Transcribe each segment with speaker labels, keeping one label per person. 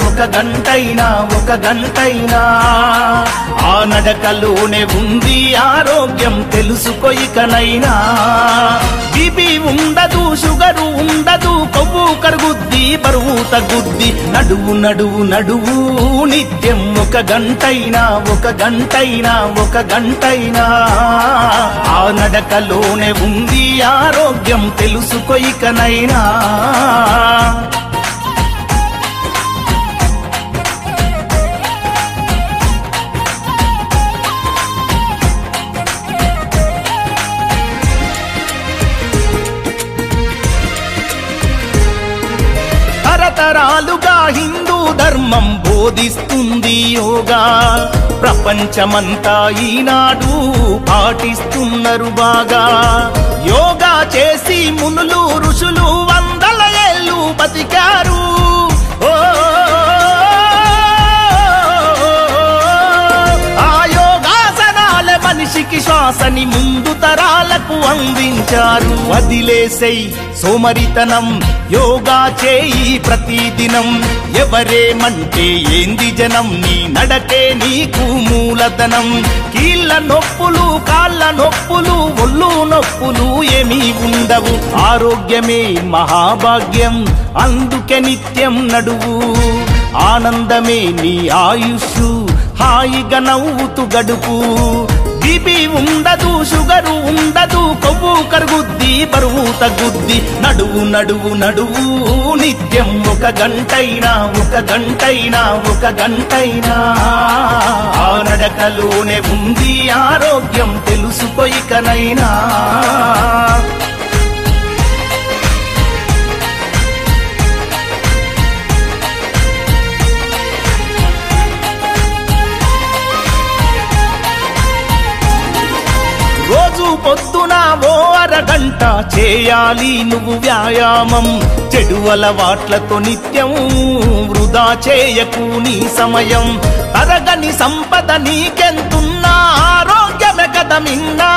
Speaker 1: ఒక గంటైనా ఒక గంటైనా ఆ నడకలోనే ఉంది ఆరోగ్యం తెలుసుకోయికనైనా బీపీ ఉండదు షుగరు ఉండదు కొవ్వు కరుగుద్ది బరువు తగ్గుద్ది నడువు నడువు నడువు నిత్యం ఒక గంటైనా ఒక గంటైనా ఒక గంటైనా ఆ నడకలోనే ఉంది ఆరోగ్యం తెలుసుకోయికనైనా తరతరాలుగా హిందూ ధర్మం బోధిస్తుంది యోగా ప్రపంచమంతా ఈనాడు పాటిస్తున్నారు బాగా యోగా చేసి మునులు ఋషులు వందల ఏళ్ళు బతికారు ఆ యోగాసనాల మనిషికి శ్వాసని ముందు తరాలకు అందించారు వదిలేసై సోమరితనం యోగా చేయి ప్రతిదినం ఎవరేమంటే ఏంది జనం నీ నడకే నీకు మూలధనం కీళ్ళ నొప్పులు కాళ్ళ నొప్పులు ఒళ్ళు నొప్పులు ఏమీ ఉండవు ఆరోగ్యమే మహాభాగ్యం అందుకే నిత్యం నడువు ఆనందమే నీ ఆయుష్ హాయిగా నవ్వుతూ గడుపు బీపీ ఉండదు షుగరు ఉండదు కొవ్వు కరుగుద్ది బరువు తగ్గుద్ది నడువు నడువు నడువు నిత్యం ఒక గంటైనా ఒక గంటైనా ఒక గంటైనా ఆ నడకలోనే ఉంది ఆరోగ్యం తెలుసుకోయికనైనా రోజు పొద్దున ఓ అరగంట చేయాలి నువ్వు వ్యాయామం చెడు అలవాట్లతో నిత్యం వృధా చేయకు నీ సమయం తరగని సంపద నీకెంతున్నా ఆరోగ్యమే కదా మిన్నా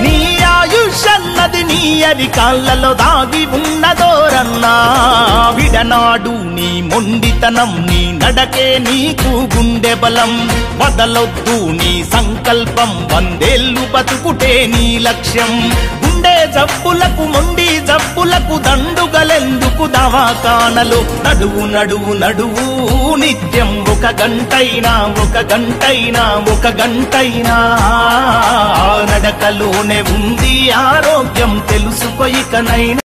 Speaker 1: నీ ఆయుష్ అన్నది నీ అరికాళ్ళలో దాగి ఉన్నదోరన్నా విడనాడు నీ మొండితనం నీ నడకే నీకు గుండె బలం వదలొద్దు నీ సంకల్పం 100 ఏళ్ళు బతుకుటే నీ లక్ష్యం గుండె జబ్బులకు మొండి జబ్బులకు దండుగలెందుకు దవాఖానలు నడువు నడువు నడువు నిత్యం ఒక గంటైనా ఒక గంటైనా ఒక గంటైనా ఆ నడకలోనే ఉంది ఆరోగ్యం తెలుసుకోయికనైనా